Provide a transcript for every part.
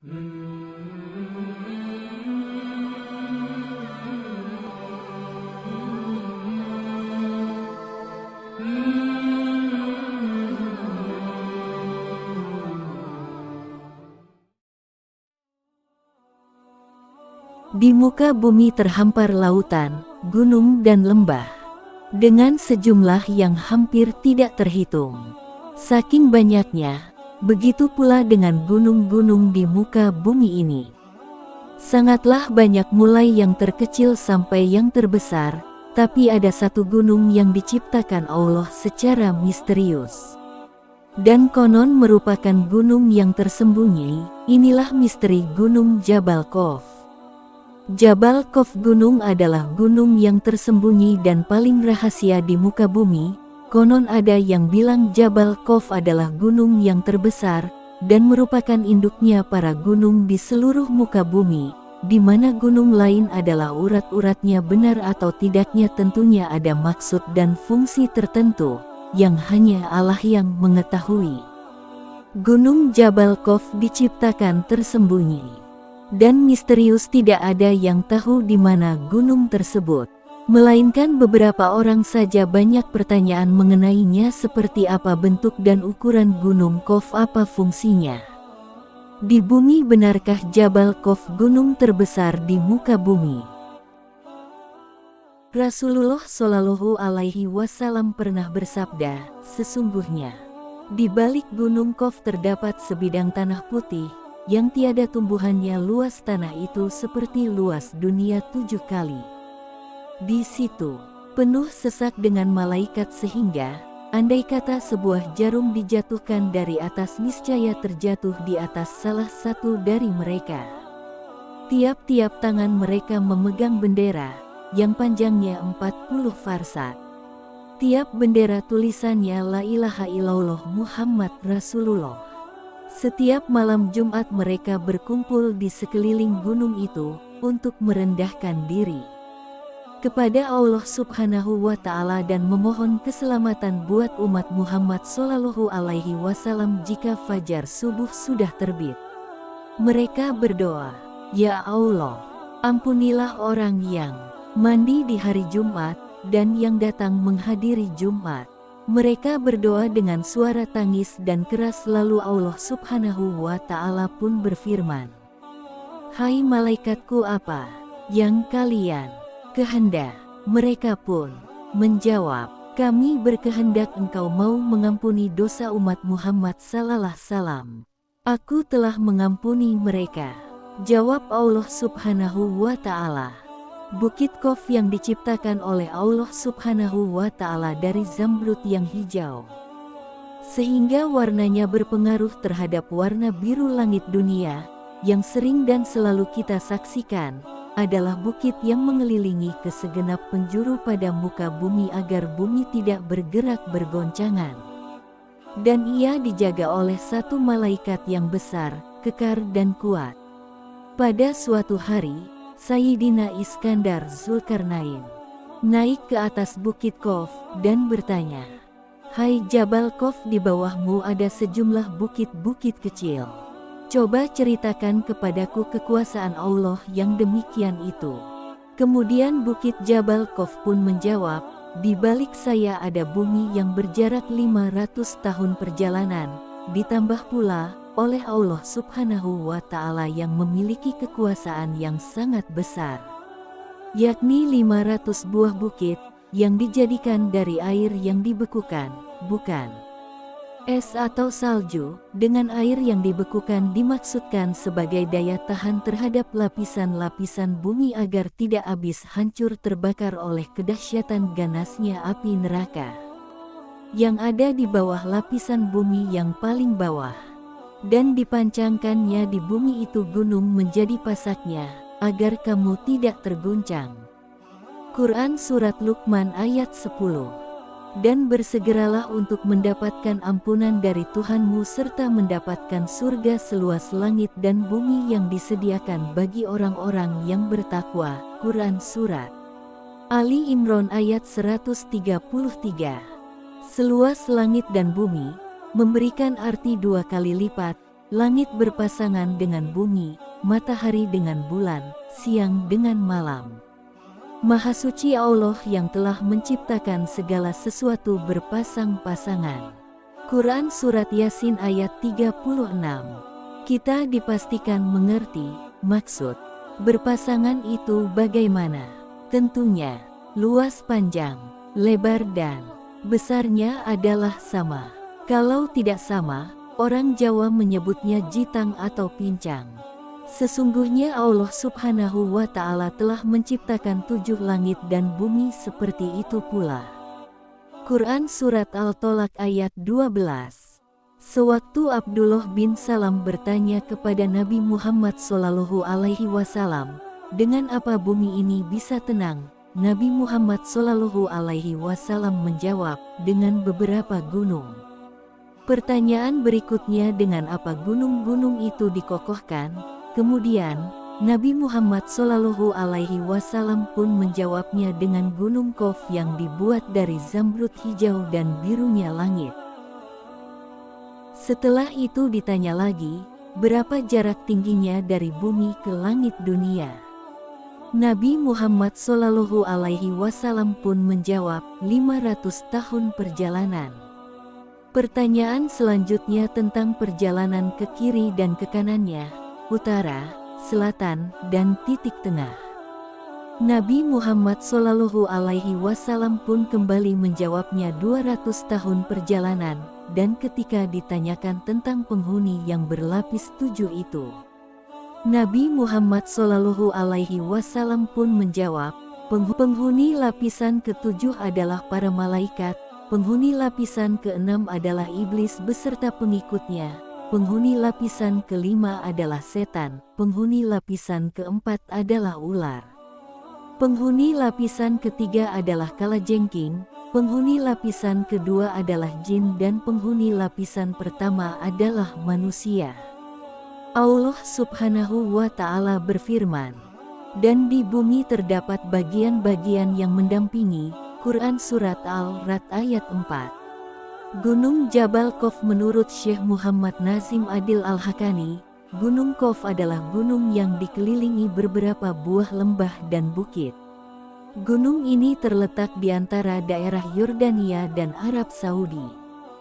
Di muka bumi terhampar lautan, gunung dan lembah, dengan sejumlah yang hampir tidak terhitung. Saking banyaknya, begitu pula dengan gunung-gunung di muka bumi ini. Sangatlah banyak mulai yang terkecil sampai yang terbesar, tapi ada satu gunung yang diciptakan Allah secara misterius. Dan konon merupakan gunung yang tersembunyi, inilah misteri Gunung Jabal Khawf. Jabal Khawf gunung adalah gunung yang tersembunyi dan paling rahasia di muka bumi. Konon ada yang bilang Jabal Khawf adalah gunung yang terbesar dan merupakan induknya para gunung di seluruh muka bumi, di mana gunung lain adalah urat-uratnya. Benar atau tidaknya tentunya ada maksud dan fungsi tertentu yang hanya Allah yang mengetahui. Gunung Jabal Khawf diciptakan tersembunyi dan misterius, tidak ada yang tahu di mana gunung tersebut, melainkan beberapa orang saja. Banyak pertanyaan mengenainya, seperti apa bentuk dan ukuran Gunung Khawf, apa fungsinya di bumi, benarkah Jabal Khawf gunung terbesar di muka bumi? Rasulullah Shallallahu Alaihi Wasallam pernah bersabda, sesungguhnya di balik Gunung Khawf terdapat sebidang tanah putih yang tiada tumbuhannya. Luas tanah itu seperti luas dunia 7 kali. Di situ penuh sesak dengan malaikat, sehingga andai kata sebuah jarum dijatuhkan dari atas, niscaya terjatuh di atas salah satu dari mereka. Tiap-tiap tangan mereka memegang bendera yang panjangnya 40 farsad. Tiap bendera tulisannya La ilaha illallah Muhammad Rasulullah. Setiap malam Jumat mereka berkumpul di sekeliling gunung itu untuk merendahkan diri kepada Allah Subhanahu wa Ta'ala dan memohon keselamatan buat umat Muhammad Shallallahu Alaihi Wasallam. Jika fajar subuh sudah terbit, mereka berdoa, "Ya Allah, ampunilah orang yang mandi di hari Jumat dan yang datang menghadiri Jumat." Mereka berdoa dengan suara tangis dan keras, lalu Allah Subhanahu wa Ta'ala pun berfirman, "Hai malaikatku, apa yang kalian kehendak?" Mereka pun menjawab, "Kami berkehendak engkau mau mengampuni dosa umat Muhammad sallallahu alaihi wasallam." "Aku telah mengampuni mereka," jawab Allah Subhanahu wa Ta'ala. Bukit Khawf yang diciptakan oleh Allah Subhanahu wa Ta'ala dari zamrud yang hijau, sehingga warnanya berpengaruh terhadap warna biru langit dunia yang sering dan selalu kita saksikan, adalah bukit yang mengelilingi ke segenap penjuru pada muka bumi agar bumi tidak bergerak bergoncangan. Dan ia dijaga oleh satu malaikat yang besar, kekar dan kuat. Pada suatu hari, Sayyidina Iskandar Zulkarnain naik ke atas Bukit Khawf dan bertanya, "Hai Jabal Khawf, di bawahmu ada sejumlah bukit-bukit kecil. Coba ceritakan kepadaku kekuasaan Allah yang demikian itu." Kemudian Bukit Jabal Khawf pun menjawab, "Di balik saya ada bumi yang berjarak 500 tahun perjalanan, ditambah pula oleh Allah Subhanahu wa Ta'ala yang memiliki kekuasaan yang sangat besar, yakni 500 buah bukit yang dijadikan dari air yang dibekukan, bukan es atau salju." Dengan air yang dibekukan dimaksudkan sebagai daya tahan terhadap lapisan-lapisan bumi agar tidak habis hancur terbakar oleh kedahsyatan ganasnya api neraka yang ada di bawah lapisan bumi yang paling bawah. Dan dipancangkannya di bumi itu gunung menjadi pasaknya, agar kamu tidak terguncang. Quran Surat Luqman ayat 10. Dan bersegeralah untuk mendapatkan ampunan dari Tuhanmu serta mendapatkan surga seluas langit dan bumi yang disediakan bagi orang-orang yang bertakwa. Quran Surat Ali Imran ayat 133. Seluas langit dan bumi memberikan arti 2 kali lipat, Langit berpasangan dengan bumi, matahari dengan bulan, siang dengan malam. Maha suci Allah yang telah menciptakan segala sesuatu berpasang-pasangan. Quran Surat Yasin ayat 36. Kita dipastikan mengerti maksud berpasangan itu bagaimana. Tentunya, luas panjang, lebar dan besarnya adalah sama. Kalau tidak sama, orang Jawa menyebutnya jitang atau pincang. Sesungguhnya Allah Subhanahu wa Ta'ala telah menciptakan 7 langit dan bumi seperti itu pula. Quran Surat Al-Tolak ayat 12. Sewaktu Abdullah bin Salam bertanya kepada Nabi Muhammad SAW, dengan apa bumi ini bisa tenang? Nabi Muhammad SAW menjawab, dengan beberapa gunung. Pertanyaan berikutnya, dengan apa gunung-gunung itu dikokohkan? Kemudian, Nabi Muhammad SAW pun menjawabnya dengan gunung Qaf yang dibuat dari zamrud hijau dan birunya langit. Setelah itu ditanya lagi, berapa jarak tingginya dari bumi ke langit dunia? Nabi Muhammad SAW pun menjawab, 500 tahun perjalanan. Pertanyaan selanjutnya tentang perjalanan ke kiri dan ke kanannya, utara, selatan, dan titik tengah. Nabi Muhammad SAW pun kembali menjawabnya 200 tahun perjalanan, dan ketika ditanyakan tentang penghuni yang berlapis 7 itu, Nabi Muhammad SAW pun menjawab, penghuni lapisan ke-7 adalah para malaikat, penghuni lapisan ke-6 adalah iblis beserta pengikutnya, penghuni lapisan ke-5 adalah setan, penghuni lapisan ke-4 adalah ular. Penghuni lapisan ke-3 adalah kalajengking, penghuni lapisan ke-2 adalah jin dan penghuni lapisan pertama adalah manusia. Allah Subhanahu wa Ta'ala berfirman, dan di bumi terdapat bagian-bagian yang mendampingi. Quran Surat Al-Ra'd ayat 4. Gunung Jabal Qaf menurut Syekh Muhammad Nazim Adil Al-Hakani, Gunung Qaf adalah gunung yang dikelilingi beberapa buah lembah dan bukit. Gunung ini terletak di antara daerah Yordania dan Arab Saudi.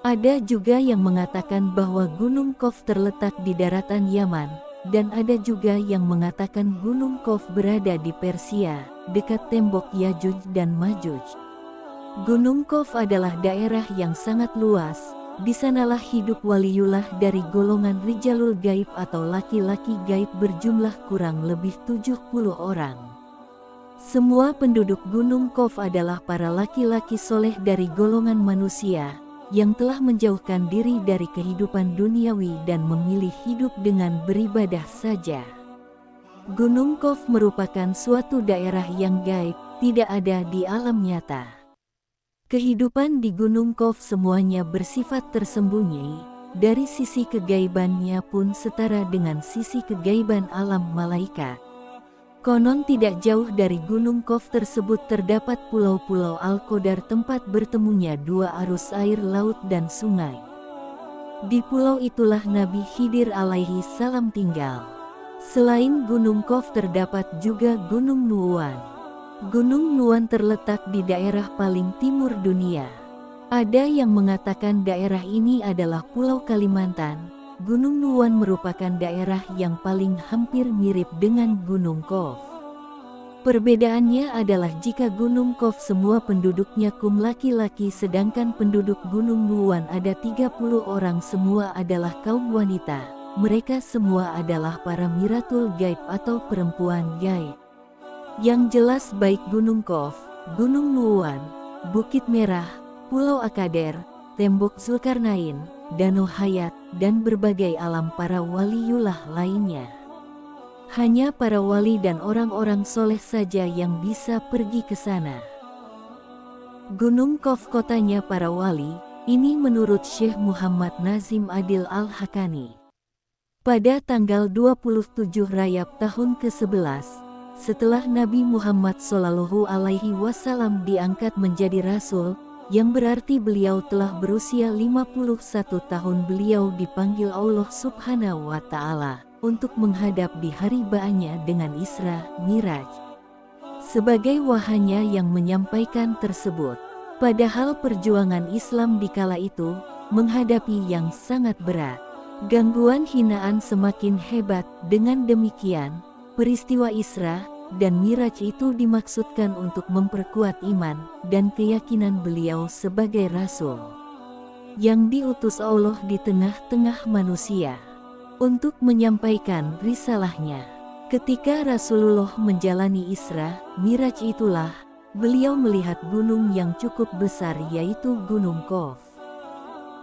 Ada juga yang mengatakan bahwa Gunung Qaf terletak di daratan Yaman, dan ada juga yang mengatakan Gunung Qaf berada di Persia, dekat tembok Yajuj dan Majuj. Gunung Qaf adalah daerah yang sangat luas, di sanalah hidup waliullah dari golongan rijalul gaib atau laki-laki gaib berjumlah kurang lebih 70 orang. Semua penduduk Gunung Qaf adalah para laki-laki soleh dari golongan manusia, yang telah menjauhkan diri dari kehidupan duniawi dan memilih hidup dengan beribadah saja. Gunung Qaf merupakan suatu daerah yang gaib, tidak ada di alam nyata. Kehidupan di Gunung Qaf semuanya bersifat tersembunyi, dari sisi kegaibannya pun setara dengan sisi kegaiban alam malaikat. Konon tidak jauh dari Gunung Qaf tersebut terdapat pulau-pulau Al-Qadar, tempat bertemunya 2 arus air laut dan sungai. Di pulau itulah Nabi Khidir alaihi salam tinggal. Selain Gunung Qaf terdapat juga Gunung Nuwan. Gunung Nuwan terletak di daerah paling timur dunia. Ada yang mengatakan daerah ini adalah Pulau Kalimantan. Gunung Nuwan merupakan daerah yang paling hampir mirip dengan Gunung Qaf. Perbedaannya adalah jika Gunung Qaf semua penduduknya kaum laki-laki, sedangkan penduduk Gunung Nuwan ada 30 orang, semua adalah kaum wanita. Mereka semua adalah para miratul gaib atau perempuan gaib. Yang jelas baik Gunung Qaf, Gunung Nuwan, Bukit Merah, Pulau Akader, Tembok Zulkarnain, Danau Hayat, dan berbagai alam para waliullah lainnya. Hanya para wali dan orang-orang soleh saja yang bisa pergi ke sana. Gunung Qaf kotanya para wali, ini menurut Syekh Muhammad Nazim Adil Al-Hakani. Pada tanggal 27 Rajab tahun ke-11, setelah Nabi Muhammad SAW diangkat menjadi Rasul, yang berarti beliau telah berusia 51 tahun. Beliau dipanggil Allah Subhanahu wa Ta'ala untuk menghadap di hari ba'anya dengan Isra Miraj. Sebagai wahanya yang menyampaikan tersebut, padahal perjuangan Islam di kala itu menghadapi yang sangat berat. Gangguan hinaan semakin hebat. Dengan demikian, peristiwa Isra dan Miraj itu dimaksudkan untuk memperkuat iman dan keyakinan beliau sebagai Rasul yang diutus Allah di tengah-tengah manusia untuk menyampaikan risalahnya. Ketika Rasulullah menjalani Isra Miraj itulah beliau melihat gunung yang cukup besar, yaitu Gunung Qaf.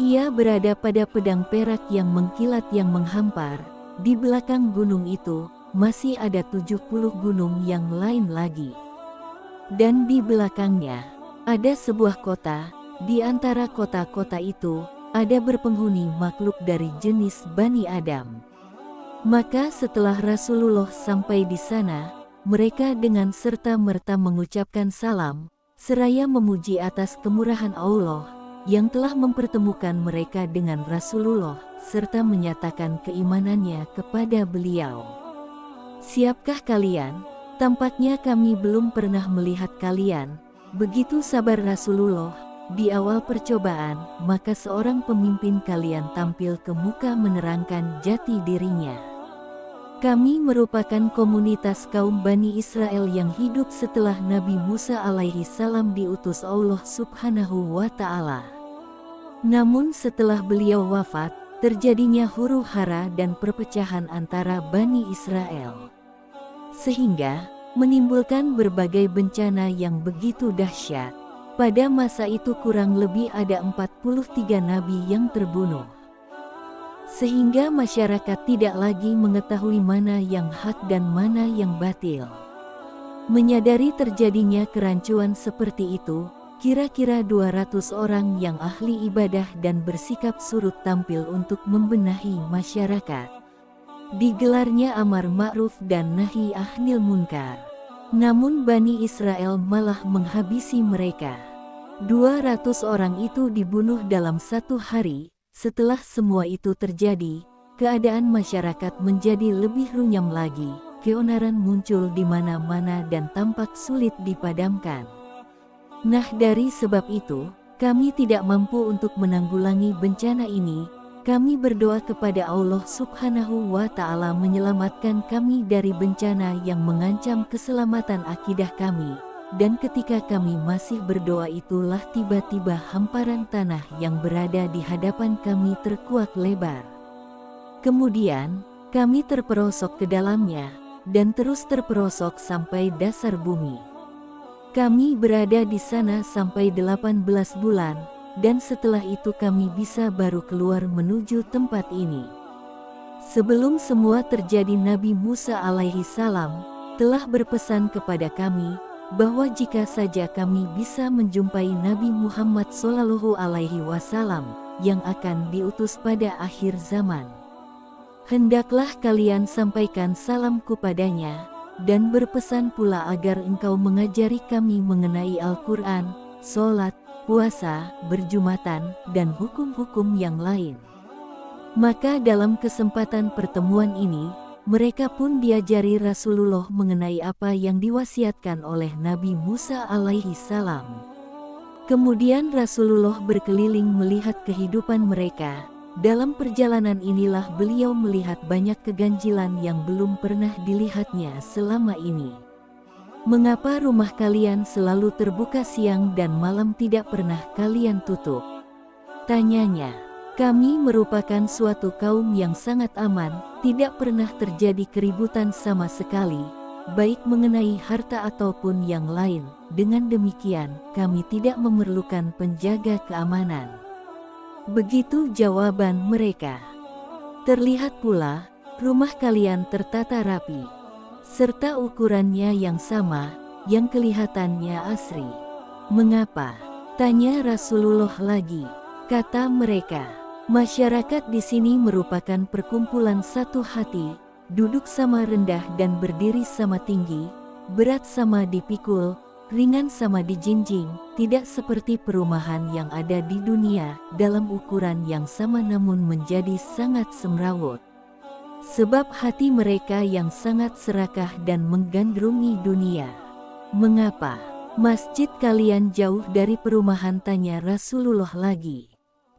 Ia berada pada pedang perak yang mengkilat yang menghampar. Di belakang gunung itu masih ada 70 gunung yang lain lagi. Dan di belakangnya ada sebuah kota. Di antara kota-kota itu ada berpenghuni makhluk dari jenis Bani Adam. Maka setelah Rasulullah sampai di sana, mereka dengan serta-merta mengucapkan salam, seraya memuji atas kemurahan Allah yang telah mempertemukan mereka dengan Rasulullah, serta menyatakan keimanannya kepada beliau. Siapkah kalian? Tampaknya kami belum pernah melihat kalian. Begitu sabar Rasulullah di awal percobaan, maka seorang pemimpin kalian tampil ke muka menerangkan jati dirinya. Kami merupakan komunitas kaum Bani Israel yang hidup setelah Nabi Musa alaihi salam diutus Allah Subhanahu wa Ta'ala. Namun setelah beliau wafat, terjadinya huru-hara dan perpecahan antara Bani Israel, sehingga menimbulkan berbagai bencana yang begitu dahsyat. Pada masa itu kurang lebih ada 43 nabi yang terbunuh, sehingga masyarakat tidak lagi mengetahui mana yang hak dan mana yang batil. Menyadari terjadinya kerancuan seperti itu, kira-kira 200 orang yang ahli ibadah dan bersikap surut tampil untuk membenahi masyarakat. Digelarnya amar ma'ruf dan nahi anil munkar. Namun Bani Israel malah menghabisi mereka. 200 orang itu dibunuh dalam satu hari. Setelah semua itu terjadi, keadaan masyarakat menjadi lebih runyam lagi. Keonaran muncul di mana-mana dan tampak sulit dipadamkan. Nah, dari sebab itu, kami tidak mampu untuk menanggulangi bencana ini. Kami berdoa kepada Allah Subhanahu wa Ta'ala menyelamatkan kami dari bencana yang mengancam keselamatan akidah kami. Dan ketika kami masih berdoa itulah tiba-tiba hamparan tanah yang berada di hadapan kami terkuak lebar. Kemudian, kami terperosok ke dalamnya, dan terus terperosok sampai dasar bumi. Kami berada di sana sampai 18 bulan, dan setelah itu kami bisa baru keluar menuju tempat ini. Sebelum semua terjadi, Nabi Musa alaihi salam telah berpesan kepada kami, bahwa jika saja kami bisa menjumpai Nabi Muhammad Shallallahu Alaihi Wasallam yang akan diutus pada akhir zaman, hendaklah kalian sampaikan salamku padanya, dan berpesan pula agar engkau mengajari kami mengenai Al-Quran, sholat, puasa, berjumatan, dan hukum-hukum yang lain. Maka dalam kesempatan pertemuan ini, mereka pun diajari Rasulullah mengenai apa yang diwasiatkan oleh Nabi Musa alaihi salam. Kemudian Rasulullah berkeliling melihat kehidupan mereka. Dalam perjalanan inilah beliau melihat banyak keganjilan yang belum pernah dilihatnya selama ini. Mengapa rumah kalian selalu terbuka siang dan malam, tidak pernah kalian tutup? Tanyanya. Kami merupakan suatu kaum yang sangat aman, tidak pernah terjadi keributan sama sekali, baik mengenai harta ataupun yang lain. Dengan demikian, kami tidak memerlukan penjaga keamanan. Begitu jawaban mereka. Terlihat pula, rumah kalian tertata rapi, serta ukurannya yang sama, yang kelihatannya asri. Mengapa? Tanya Rasulullah lagi. Kata mereka, masyarakat di sini merupakan perkumpulan satu hati, duduk sama rendah dan berdiri sama tinggi, berat sama dipikul, ringan sama dijinjing, tidak seperti perumahan yang ada di dunia, dalam ukuran yang sama namun menjadi sangat semrawut. Sebab hati mereka yang sangat serakah dan menggandrungi dunia. Mengapa masjid kalian jauh dari perumahan, tanya Rasulullah lagi.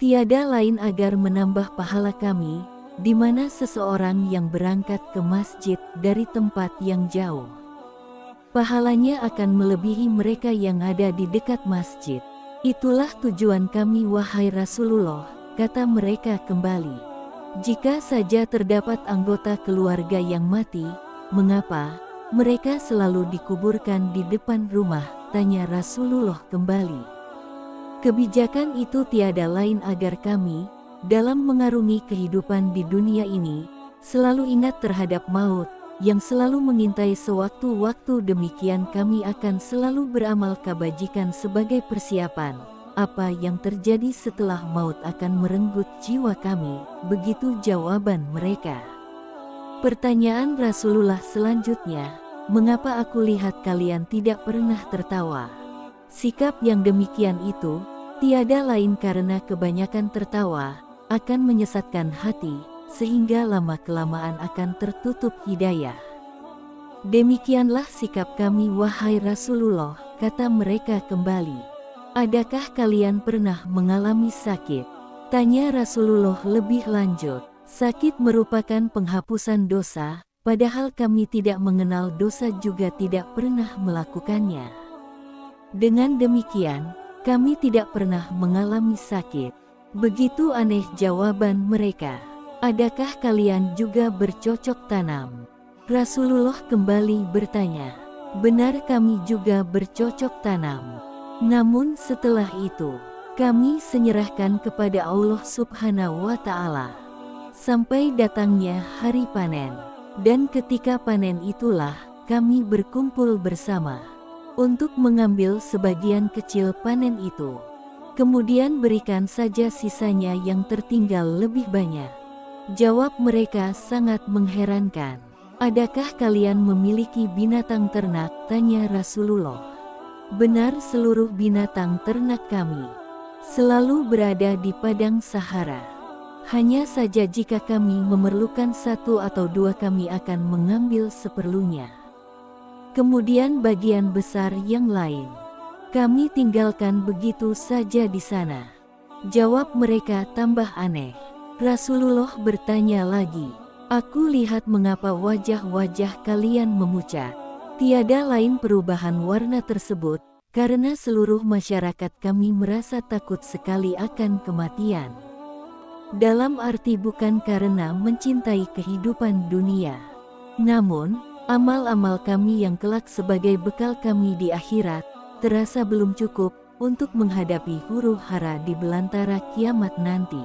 Tiada lain agar menambah pahala kami, di mana seseorang yang berangkat ke masjid dari tempat yang jauh, pahalanya akan melebihi mereka yang ada di dekat masjid. Itulah tujuan kami wahai Rasulullah, kata mereka kembali. Jika saja terdapat anggota keluarga yang mati, mengapa mereka selalu dikuburkan di depan rumah, tanya Rasulullah kembali. Kebijakan itu tiada lain agar kami, dalam mengarungi kehidupan di dunia ini, selalu ingat terhadap maut, yang selalu mengintai sewaktu-waktu. Demikian kami akan selalu beramal kebajikan sebagai persiapan. Apa yang terjadi setelah maut akan merenggut jiwa kami, begitu jawaban mereka. Pertanyaan Rasulullah selanjutnya, mengapa aku lihat kalian tidak pernah tertawa? Sikap yang demikian itu, tiada lain karena kebanyakan tertawa, akan menyesatkan hati, sehingga lama-kelamaan akan tertutup hidayah. Demikianlah sikap kami wahai Rasulullah, kata mereka kembali. Adakah kalian pernah mengalami sakit? Tanya Rasulullah lebih lanjut. Sakit merupakan penghapusan dosa, padahal kami tidak mengenal dosa juga tidak pernah melakukannya. Dengan demikian, kami tidak pernah mengalami sakit. Begitu aneh jawaban mereka. Adakah kalian juga bercocok tanam? Rasulullah kembali bertanya. Benar, kami juga bercocok tanam. Namun setelah itu, kami menyerahkan kepada Allah Subhanahu wa Ta'ala, sampai datangnya hari panen. Dan ketika panen itulah, kami berkumpul bersama, untuk mengambil sebagian kecil panen itu. Kemudian berikan saja sisanya yang tertinggal lebih banyak. Jawab mereka sangat mengherankan. Adakah kalian memiliki binatang ternak? Tanya Rasulullah. Benar, seluruh binatang ternak kami selalu berada di padang Sahara. Hanya saja jika kami memerlukan satu atau dua kami akan mengambil seperlunya. Kemudian bagian besar yang lain kami tinggalkan begitu saja di sana. Jawab mereka tambah aneh. Rasulullah bertanya lagi. Aku lihat mengapa wajah-wajah kalian memucat. Tiada lain perubahan warna tersebut, karena seluruh masyarakat kami merasa takut sekali akan kematian. Dalam arti bukan karena mencintai kehidupan dunia. Namun, amal-amal kami yang kelak sebagai bekal kami di akhirat, terasa belum cukup untuk menghadapi huru-hara di belantara kiamat nanti.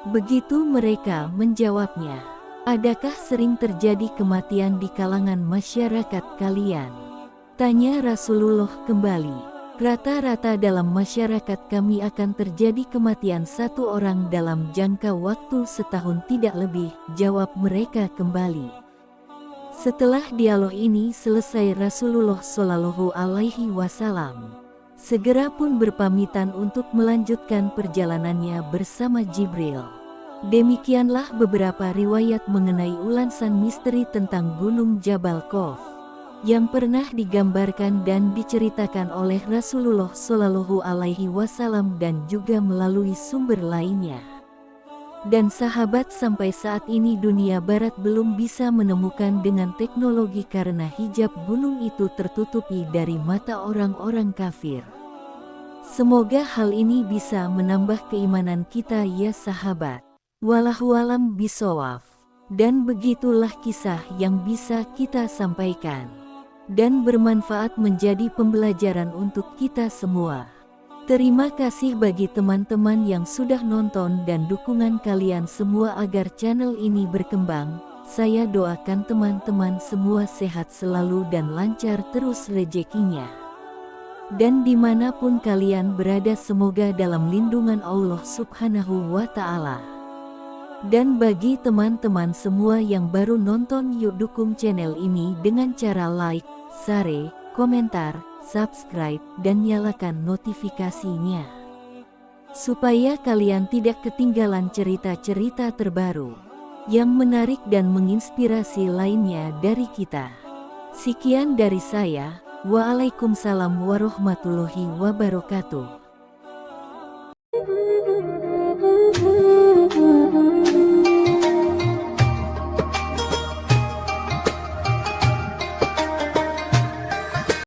Begitu mereka menjawabnya. Adakah sering terjadi kematian di kalangan masyarakat kalian? Tanya Rasulullah kembali. Rata-rata dalam masyarakat kami akan terjadi kematian satu orang dalam jangka waktu setahun tidak lebih, jawab mereka kembali. Setelah dialog ini selesai, Rasulullah Shallallahu Alaihi Wasallam segera pun berpamitan untuk melanjutkan perjalanannya bersama Jibril. Demikianlah beberapa riwayat mengenai ulasan misteri tentang Gunung Jabal Khawf yang pernah digambarkan dan diceritakan oleh Rasulullah Shallallahu Alaihi Wasallam dan juga melalui sumber lainnya. Dan sahabat, sampai saat ini dunia barat belum bisa menemukan dengan teknologi karena hijab gunung itu tertutupi dari mata orang-orang kafir. Semoga hal ini bisa menambah keimanan kita ya sahabat. Wallahualam bisawab. Dan begitulah kisah yang bisa kita sampaikan dan bermanfaat menjadi pembelajaran untuk kita semua. Terima kasih bagi teman-teman yang sudah nonton dan dukungan kalian semua agar channel ini berkembang. Saya doakan teman-teman semua sehat selalu dan lancar terus rezekinya. Dan dimanapun kalian berada, semoga dalam lindungan Allah Subhanahu wa Ta'ala. Dan bagi teman-teman semua yang baru nonton, yuk dukung channel ini dengan cara like, share, komentar, subscribe, dan nyalakan notifikasinya. Supaya kalian tidak ketinggalan cerita-cerita terbaru yang menarik dan menginspirasi lainnya dari kita. Sekian dari saya, waalaikumsalam warahmatullahi wabarakatuh.